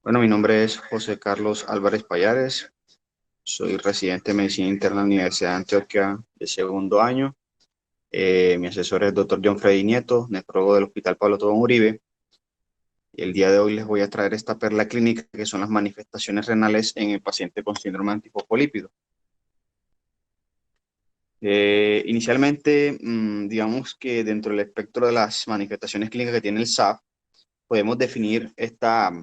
Bueno, mi nombre es José Carlos Álvarez Payares. Soy residente de Medicina Interna en la Universidad de Antioquia de segundo año. Mi asesor es el doctor John Freddy Nieto, nefrólogo del Hospital Pablo Tobón Uribe. Y el día de hoy les voy a traer esta perla clínica que son las manifestaciones renales en el paciente con síndrome antifosfolípido. Inicialmente, digamos que dentro del espectro de las manifestaciones clínicas que tiene el SAF, podemos definir esta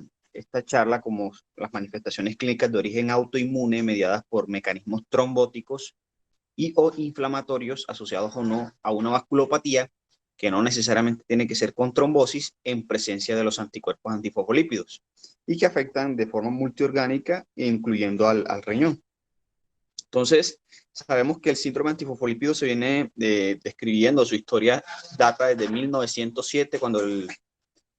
charla como las manifestaciones clínicas de origen autoinmune mediadas por mecanismos trombóticos y o inflamatorios asociados o no a una vasculopatía que no necesariamente tiene que ser con trombosis en presencia de los anticuerpos antifosfolípidos y que afectan de forma multiorgánica, incluyendo al riñón. Entonces, sabemos que el síndrome antifosfolípido se viene describiendo, su historia data desde 1907, cuando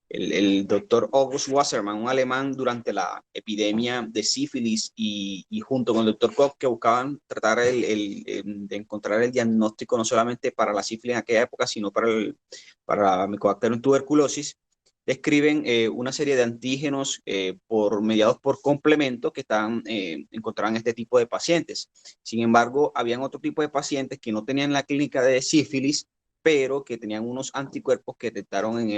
el doctor August Wassermann, un alemán, durante la epidemia de sífilis y junto con el doctor Koch, que buscaban tratar de encontrar el diagnóstico no solamente para la sífilis en aquella época, sino para Mycobacterium tuberculosis, describen una serie de antígenos mediados por complementos que encontraban este tipo de pacientes. Sin embargo, habían otro tipo de pacientes que no tenían la clínica de sífilis, pero que tenían unos anticuerpos que detectaron en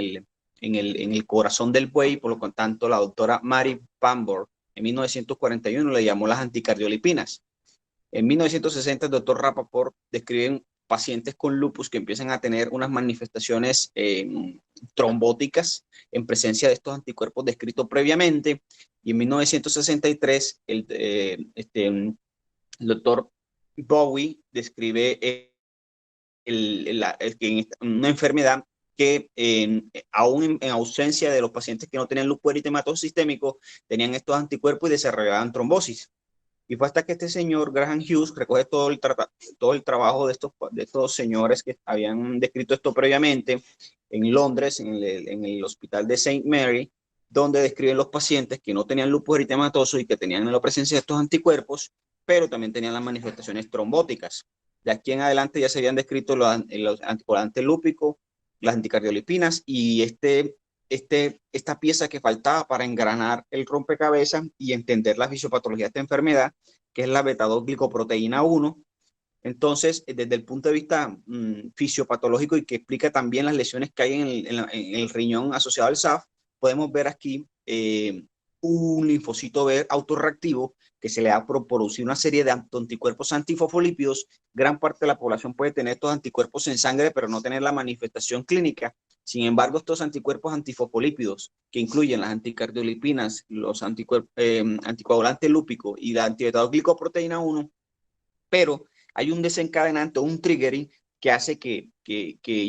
el corazón del buey. Por lo tanto, la doctora Mary Pamborg en 1941 le llamó las anticardiolipinas. En 1960, el doctor Rappaport describe pacientes con lupus que empiezan a tener unas manifestaciones trombóticas en presencia de estos anticuerpos descritos previamente. Y en 1963, el doctor Bowie describe una enfermedad que aún en ausencia de los pacientes que no tenían lupus eritematoso sistémico, tenían estos anticuerpos y desarrollaban trombosis. Y fue hasta que este señor, Graham Hughes, recoge todo el trabajo de estos señores que habían descrito esto previamente en Londres, en el hospital de Saint Mary, donde describen los pacientes que no tenían lupus eritematoso y que tenían la presencia de estos anticuerpos, pero también tenían las manifestaciones trombóticas. De aquí en adelante ya se habían descrito los anticoagulantes lúpicos, las anticardiolipinas y esta pieza que faltaba para engranar el rompecabezas y entender la fisiopatología de esta enfermedad, que es la beta-2-glicoproteína 1. Entonces, desde el punto de vista fisiopatológico y que explica también las lesiones que hay en el riñón asociado al SAF, podemos ver aquí un linfocito B autorreactivo que se le da por producir una serie de anticuerpos antifosfolípidos. Gran parte de la población puede tener estos anticuerpos en sangre, pero no tener la manifestación clínica. Sin embargo, estos anticuerpos antifosfolípidos, que incluyen las anticardiolipinas, los anticoagulantes lúpicos y la antibeta-glicoproteína 1, pero hay un desencadenante, un triggering que hace que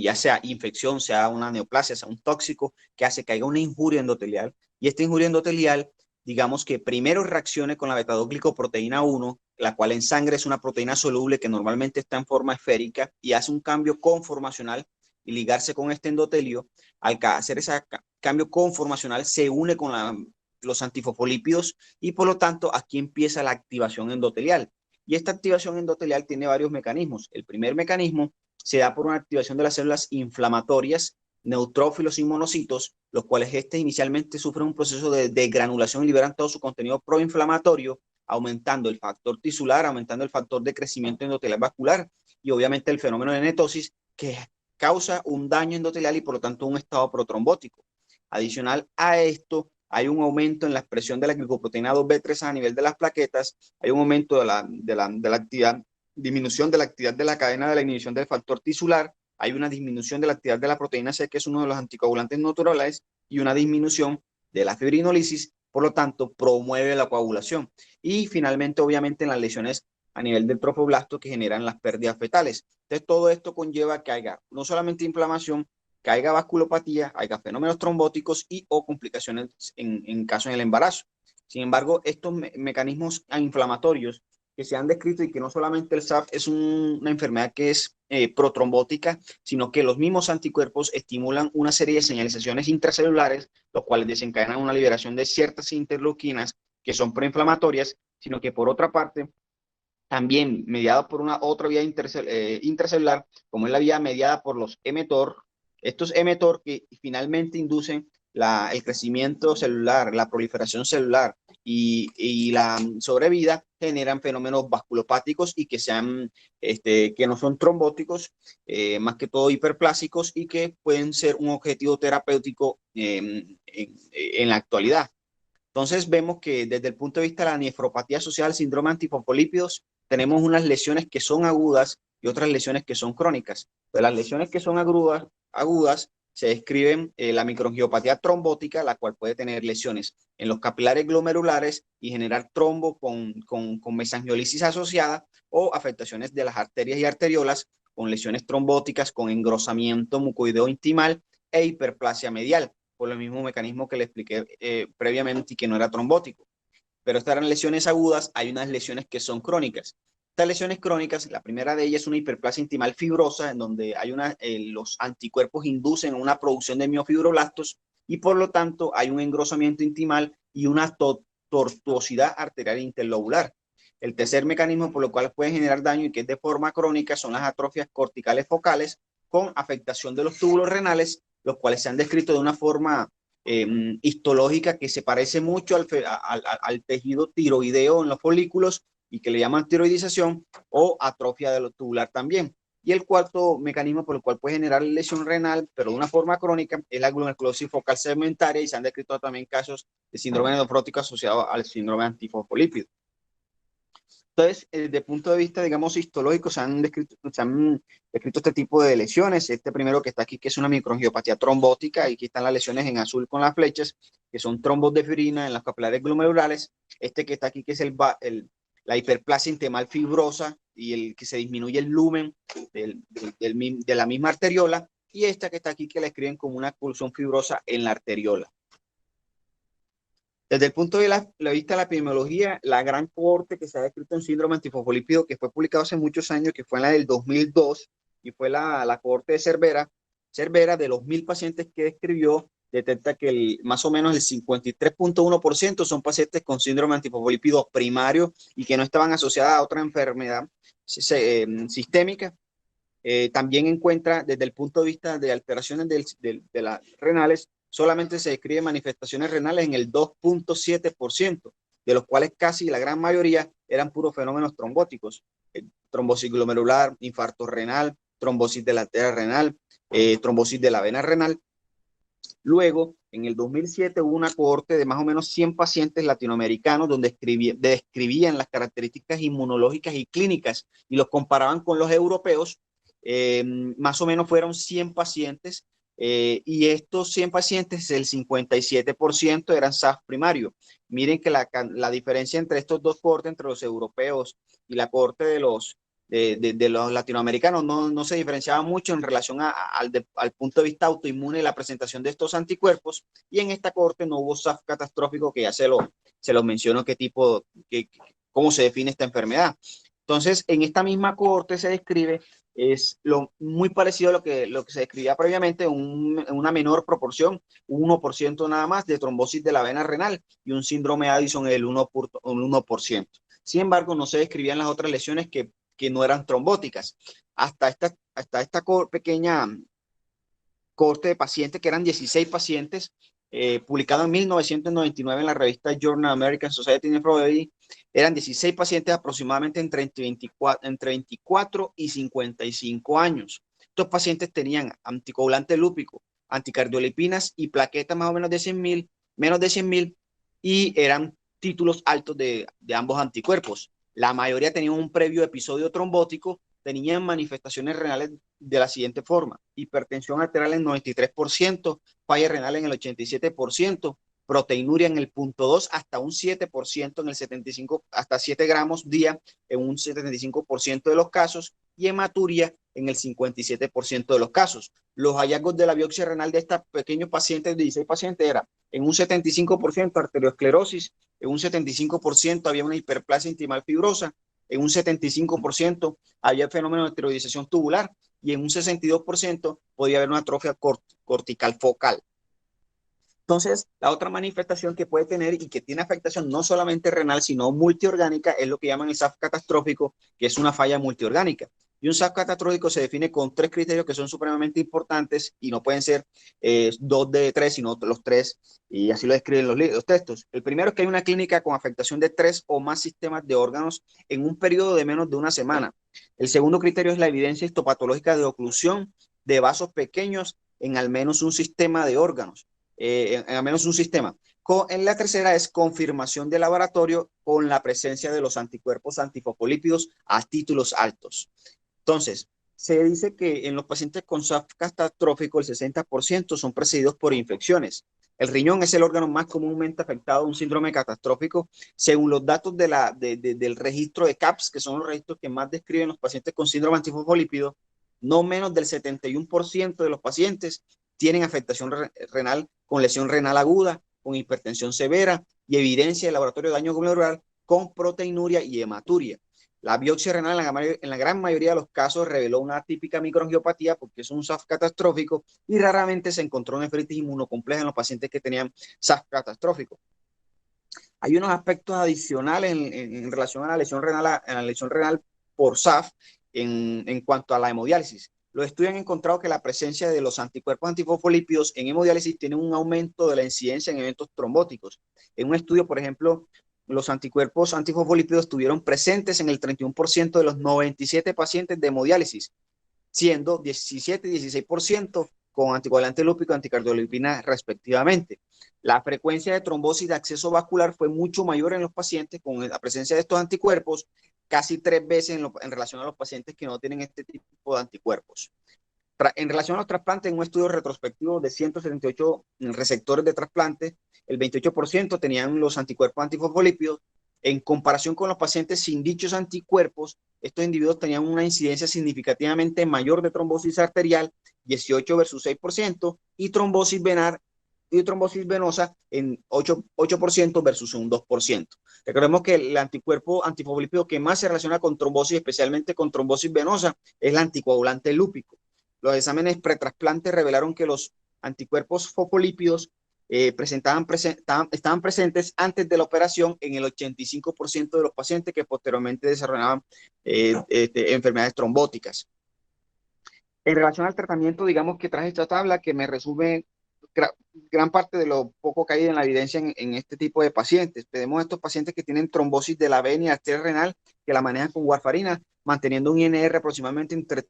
ya sea infección, sea una neoplasia, sea un tóxico, que hace que haya una injuria endotelial. Y esta injuria endotelial, digamos que primero reaccione con la beta-2-glicoproteína 1, la cual en sangre es una proteína soluble que normalmente está en forma esférica y hace un cambio conformacional y ligarse con este endotelio. Al hacer ese cambio conformacional, se une con los antifosfolípidos y por lo tanto aquí empieza la activación endotelial. Y esta activación endotelial tiene varios mecanismos. El primer mecanismo se da por una activación de las células inflamatorias, neutrófilos y monocitos, los cuales inicialmente sufren un proceso de granulación y liberan todo su contenido proinflamatorio, aumentando el factor tisular, aumentando el factor de crecimiento endotelial vascular y obviamente el fenómeno de netosis, que causa un daño endotelial y por lo tanto un estado protrombótico. Adicional a esto, hay un aumento en la expresión de la glicoproteína 2B3 a nivel de las plaquetas, hay un aumento de la actividad, disminución de la actividad de la cadena de la inhibición del factor tisular, hay una disminución de la actividad de la proteína C, que es uno de los anticoagulantes naturales, y una disminución de la fibrinólisis, por lo tanto, promueve la coagulación. Y finalmente, obviamente, en las lesiones a nivel del trofoblasto que generan las pérdidas fetales. Entonces, todo esto conlleva que haya no solamente inflamación, que haya vasculopatía, haya fenómenos trombóticos y o complicaciones en caso del embarazo. Sin embargo, estos mecanismos inflamatorios que se han descrito y que no solamente el SAF es una enfermedad que es protrombótica, sino que los mismos anticuerpos estimulan una serie de señalizaciones intracelulares, los cuales desencadenan una liberación de ciertas interleuquinas que son proinflamatorias, sino que por otra parte también mediada por una otra vía intracelular, como es la vía mediada por los mTOR, estos mTOR que finalmente inducen el crecimiento celular, la proliferación celular y la sobrevida generan fenómenos vasculopáticos y que no son trombóticos, más que todo hiperplásicos, y que pueden ser un objetivo terapéutico en la actualidad. Entonces vemos que desde el punto de vista de la nefropatía asociada al síndrome de antifosfolípidos, tenemos unas lesiones que son agudas y otras lesiones que son crónicas. De las lesiones que son agudas se describen la microangiopatía trombótica, la cual puede tener lesiones en los capilares glomerulares y generar trombo con mesangiolisis asociada, o afectaciones de las arterias y arteriolas con lesiones trombóticas, con engrosamiento mucoideo intimal e hiperplasia medial, por el mismo mecanismo que le expliqué previamente y que no era trombótico. Pero estas eran lesiones agudas. Hay unas lesiones que son crónicas. Estas lesiones crónicas, la primera de ellas es una hiperplasia intimal fibrosa, en donde los anticuerpos inducen una producción de miofibroblastos y por lo tanto hay un engrosamiento intimal y una tortuosidad arterial interlobular. El tercer mecanismo por lo cual puede generar daño y que es de forma crónica son las atrofias corticales focales con afectación de los túbulos renales, los cuales se han descrito de una forma histológica que se parece mucho al tejido tiroideo en los folículos y que le llaman tiroidización, o atrofia de lo tubular también. Y el cuarto mecanismo por el cual puede generar lesión renal, pero de una forma crónica, es la glomerulosclerosis focal segmentaria, y se han descrito también casos de síndrome nefrótico asociado al síndrome antifosfolípido. Entonces, desde el punto de vista, digamos, histológico, se han descrito este tipo de lesiones. Este primero que está aquí, que es una microangiopatía trombótica, y aquí están las lesiones en azul con las flechas, que son trombos de fibrina en las capilares glomerulares. Este que está aquí, que es la hiperplasia intimal fibrosa, y el que se disminuye el lumen de la misma arteriola. Y esta que está aquí, que la escriben como una oclusión fibrosa en la arteriola. Desde el punto de vista de la epidemiología, la gran cohorte que se ha descrito en síndrome antifosfolípido, que fue publicado hace muchos años, que fue en la del 2002, y fue la cohorte de Cervera, de los 1.000 pacientes que describió, detecta que más o menos el 53.1% son pacientes con síndrome antifosfolípido primario y que no estaban asociadas a otra enfermedad sistémica. También encuentra, desde el punto de vista de alteraciones de las renales, solamente se describe manifestaciones renales en el 2.7%, de los cuales casi la gran mayoría eran puros fenómenos trombóticos: trombosis glomerular, infarto renal, trombosis de la arteria renal, trombosis de la vena renal. Luego, en el 2007 hubo una cohorte de más o menos 100 pacientes latinoamericanos donde describían las características inmunológicas y clínicas y los comparaban con los europeos. Más o menos fueron 100 pacientes, y estos 100 pacientes, el 57% eran SAF primario. Miren que la diferencia entre estos dos cohortes, entre los europeos y la cohorte de los latinoamericanos, no se diferenciaba mucho en relación al punto de vista autoinmune y la presentación de estos anticuerpos. Y en esta cohorte no hubo SAF catastrófico, que ya se lo menciono cómo se define esta enfermedad. Entonces, en esta misma cohorte se describe, es muy parecido a lo que se describía previamente, una menor proporción, un 1% nada más, de trombosis de la vena renal y un síndrome Addison del 1%. Sin embargo, no se describían las otras lesiones que no eran trombóticas. Hasta esta pequeña cohorte de pacientes, que eran 16 pacientes, publicado en 1999 en la revista Journal American Society of Nephrology, eran 16 pacientes aproximadamente entre 24 y 55 años. Estos pacientes tenían anticoagulante lúpico, anticardiolipinas y plaquetas más o menos de 100.000, menos de 100.000, y eran títulos altos de ambos anticuerpos. La mayoría tenían un previo episodio trombótico, tenían manifestaciones renales de la siguiente forma: hipertensión arterial en 93%, falla renal en el 87%, proteinuria en el 0.2 hasta un 7% en el 75, hasta 7 gramos día en un 75% de los casos, y hematuria en el 57% de los casos. Los hallazgos de la biopsia renal de estos pequeños pacientes, de 16 pacientes, era en un 75% arteriosclerosis, en un 75% había una hiperplasia intimal fibrosa, en un 75% había fenómeno de tiroidización tubular, y en un 62% podía haber una atrofia cortical focal. Entonces, la otra manifestación que puede tener y que tiene afectación no solamente renal, sino multiorgánica, es lo que llaman el SAF catastrófico, que es una falla multiorgánica. Y un SAF catastrófico se define con 3 criterios que son supremamente importantes y no pueden ser 2 de 3, sino los 3, y así lo describen los textos. El primero es que hay una clínica con afectación de 3 o más sistemas de órganos en un periodo de menos de una semana. El segundo criterio es la evidencia histopatológica de oclusión de vasos pequeños en al menos un sistema de órganos, en al menos un sistema. En la tercera es confirmación de laboratorio con la presencia de los anticuerpos antifosfolípidos a títulos altos. Entonces, se dice que en los pacientes con SAF catastrófico el 60% son precedidos por infecciones. El riñón es el órgano más comúnmente afectado a un síndrome catastrófico, según los datos del registro de CAPS, que son los registros que más describen los pacientes con síndrome antifosfolípido. No menos del 71% de los pacientes tienen afectación renal con lesión renal aguda, con hipertensión severa y evidencia de laboratorio de daño glomerular con proteinuria y hematuria. La biopsia renal en la gran mayoría de los casos reveló una típica microangiopatía porque es un SAF catastrófico y raramente se encontró nefritis inmunocompleja en los pacientes que tenían SAF catastrófico. Hay unos aspectos adicionales en relación a la lesión renal por SAF en cuanto a la hemodiálisis. Los estudios han encontrado que la presencia de los anticuerpos antifosfolípidos en hemodiálisis tiene un aumento de la incidencia en eventos trombóticos. En un estudio, por ejemplo, los anticuerpos antifosfolípidos estuvieron presentes en el 31% de los 97 pacientes de hemodiálisis, siendo 17 y 16% con anticoagulante lúpico y anticardiolipina respectivamente. La frecuencia de trombosis de acceso vascular fue mucho mayor en los pacientes con la presencia de estos anticuerpos, casi 3 veces en relación a los pacientes que no tienen este tipo de anticuerpos. En relación a los trasplantes, en un estudio retrospectivo de 178 receptores de trasplante, el 28% tenían los anticuerpos antifosfolípidos. En comparación con los pacientes sin dichos anticuerpos, estos individuos tenían una incidencia significativamente mayor de trombosis arterial, 18 versus 6%, y trombosis venosa en 8% versus un 2%. Recordemos que el anticuerpo antifosfolípido que más se relaciona con trombosis, especialmente con trombosis venosa, es el anticoagulante lúpico. Los exámenes pretrasplantes revelaron que los anticuerpos fosfolípidos estaban presentes antes de la operación en el 85% de los pacientes que posteriormente desarrollaban enfermedades trombóticas. En relación al tratamiento, digamos que traje esta tabla que me resume gran parte de lo poco que hay en la evidencia en este tipo de pacientes. Tenemos estos pacientes que tienen trombosis de la vena y arteria renal, que la manejan con warfarina, manteniendo un INR aproximadamente entre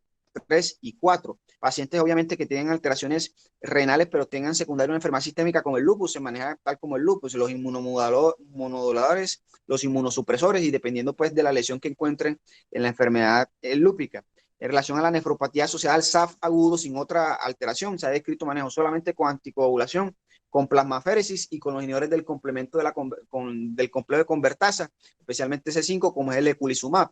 3 y 4. Pacientes obviamente que tienen alteraciones renales, pero tengan secundaria una enfermedad sistémica como el lupus, se maneja tal como el lupus, los inmunomoduladores, los inmunosupresores, y dependiendo pues de la lesión que encuentren en la enfermedad lúpica. En relación a la nefropatía asociada al SAF agudo sin otra alteración, se ha descrito manejo solamente con anticoagulación, con plasmaféresis y con los inhibidores del complemento del complejo de convertasa, especialmente C5, como es el eculizumab.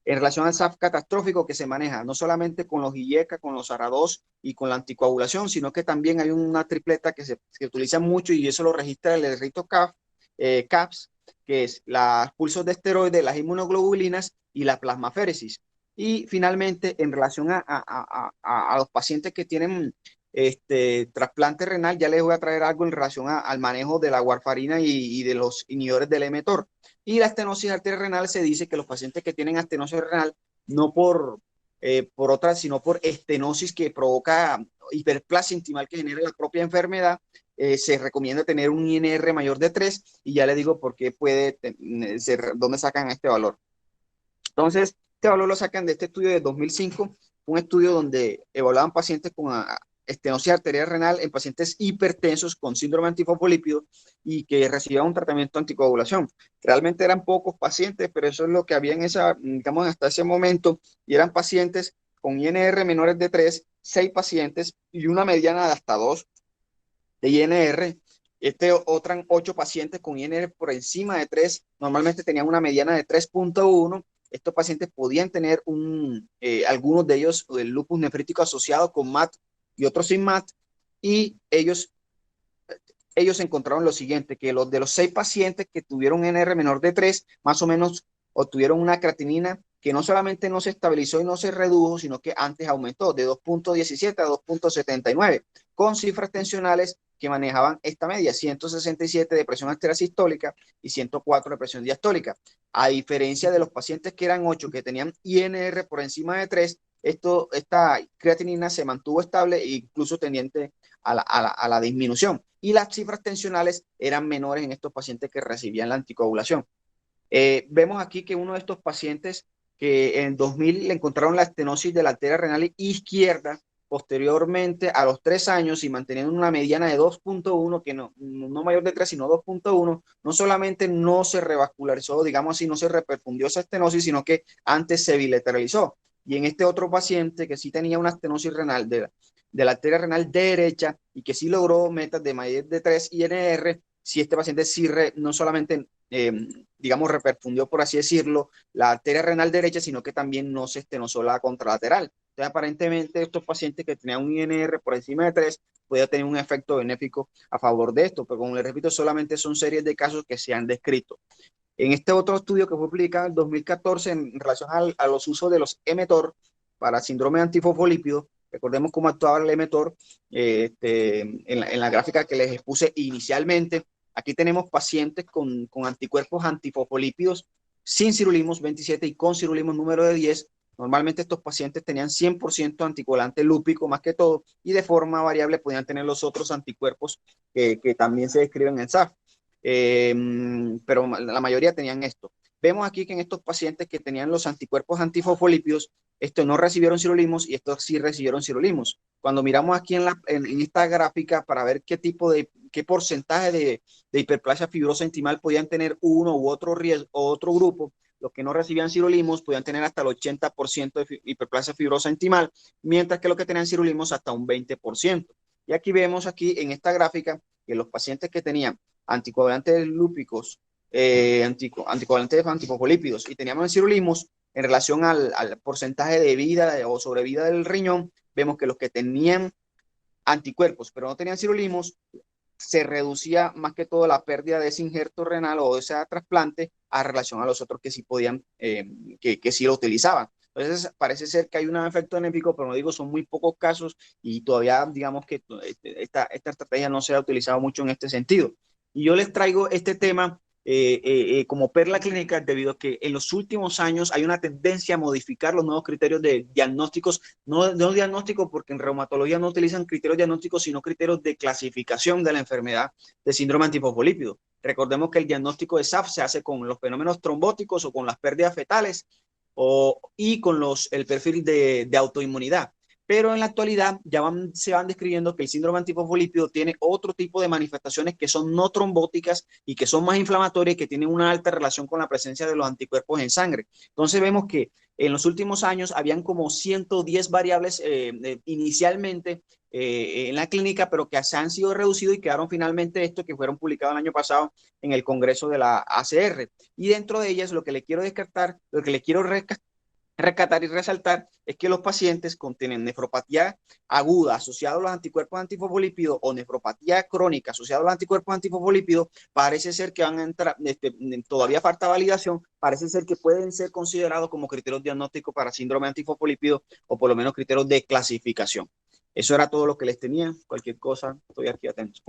En relación al SAF catastrófico, que se maneja no solamente con los IECA, con los ARA2 y con la anticoagulación, sino que también hay una tripleta que se utiliza mucho, y eso lo registra el rito CAPS, que es los pulsos de esteroides, las inmunoglobulinas y la plasmaféresis. Y finalmente, en relación a los pacientes que tienen trasplante renal, ya les voy a traer algo en relación al manejo de la warfarina y de los inhibidores del mTOR. Y la estenosis arterial renal, se dice que los pacientes que tienen estenosis renal, no por otra, sino por estenosis que provoca hiperplasia intimal que genera la propia enfermedad, se recomienda tener un INR mayor de 3, y ya les digo por qué puede ser, dónde sacan este valor. Entonces, este valor lo sacan de este estudio de 2005, un estudio donde evaluaban pacientes con estenosis arterial renal en pacientes hipertensos con síndrome antifosfolípido y que recibían un tratamiento de anticoagulación. Realmente eran pocos pacientes, pero eso es lo que había en digamos, hasta ese momento, y eran pacientes con INR menores de 3, 6 pacientes y una mediana de hasta 2 de INR. Otran 8 pacientes con INR por encima de 3, normalmente tenían una mediana de 3.1. Estos pacientes podían tener algunos de ellos el lupus nefrítico asociado con MAT y otros sin MAT, y ellos encontraron lo siguiente, que de los 6 pacientes que tuvieron NR menor de 3, más o menos obtuvieron una creatinina que no solamente no se estabilizó y no se redujo, sino que antes aumentó de 2.17 a 2.79, con cifras tensionales que manejaban esta media, 167 de presión arterial sistólica y 104 de presión diastólica. A diferencia de los pacientes que eran 8, que tenían INR por encima de 3, esta creatinina se mantuvo estable e incluso tendiente a la disminución. Y las cifras tensionales eran menores en estos pacientes que recibían la anticoagulación. Vemos aquí que uno de estos pacientes que en 2000 le encontraron la estenosis de la arteria renal izquierda, posteriormente a los 3 años y manteniendo una mediana de 2.1, que no mayor de 3, sino 2.1, no solamente no se revascularizó, digamos así, no se reperfundió esa estenosis, sino que antes se bilateralizó. Y en este otro paciente que sí tenía una estenosis renal de la arteria renal derecha y que sí logró metas de mayor de 3 INR, si este paciente sí no solamente digamos, reperfundió, por así decirlo, la arteria renal derecha, sino que también no se estenosó la contralateral. Entonces, aparentemente, estos pacientes que tenían un INR por encima de 3 podía tener un efecto benéfico a favor de esto, pero como les repito, solamente son series de casos que se han descrito. En este otro estudio que fue publicado en 2014 en relación a los usos de los mTOR para síndrome antifosfolípido, recordemos cómo actuaba el mTOR en la gráfica que les expuse inicialmente. Aquí tenemos pacientes con anticuerpos antifosfolípidos sin cirulimos 27 y con cirulimos número de 10. Normalmente estos pacientes tenían 100% anticoagulante lúpico más que todo y de forma variable podían tener los otros anticuerpos que también se describen en SAF. Pero la mayoría tenían esto. Vemos aquí que en estos pacientes que tenían los anticuerpos antifosfolípidos, estos no recibieron cirulimos y estos sí recibieron cirulimos. Cuando miramos aquí en esta gráfica para ver qué porcentaje de hiperplasia fibrosa intimal podían tener uno u otro riesgo o otro grupo, los que no recibían cirulimos podían tener hasta el 80% de hiperplasia fibrosa intimal, mientras que los que tenían cirulimos hasta un 20%. Y aquí vemos aquí en esta gráfica que los pacientes que tenían anticoagulantes lúpicos, anticoagulantes antifosfolípidos y teníamos cirulimos en relación al porcentaje de vida o sobrevida del riñón, vemos que los que tenían anticuerpos pero no tenían cirulimos, se reducía más que todo la pérdida de ese injerto renal o de ese trasplante a relación a los otros que sí podían, que sí lo utilizaban. Entonces, parece ser que hay un efecto benéfico, pero no digo, son muy pocos casos y todavía, digamos que esta estrategia no se ha utilizado mucho en este sentido. Y yo les traigo este tema como perla clínica debido a que en los últimos años hay una tendencia a modificar los nuevos criterios de diagnósticos, no diagnósticos porque en reumatología no utilizan criterios diagnósticos, sino criterios de clasificación de la enfermedad de síndrome antifosfolípido. Recordemos que el diagnóstico de SAF se hace con los fenómenos trombóticos o con las pérdidas fetales y con el perfil de autoinmunidad. Pero en la actualidad ya se van describiendo que el síndrome antifosfolípido tiene otro tipo de manifestaciones que son no trombóticas y que son más inflamatorias y que tienen una alta relación con la presencia de los anticuerpos en sangre. Entonces vemos que en los últimos años habían como 110 variables inicialmente en la clínica, pero que se han sido reducidos y quedaron finalmente estos que fueron publicados el año pasado en el Congreso de la ACR. Y dentro de ellas lo que le quiero descartar, lo que le quiero rescatar y resaltar es que los pacientes contienen nefropatía aguda asociada a los anticuerpos antifosfolípidos o nefropatía crónica asociada a los anticuerpos antifosfolípidos, parece ser que van a entrar, todavía falta validación, parece ser que pueden ser considerados como criterios diagnósticos para síndrome antifosfolípido o por lo menos criterios de clasificación. Eso era todo lo que les tenía. Cualquier cosa, estoy aquí atento.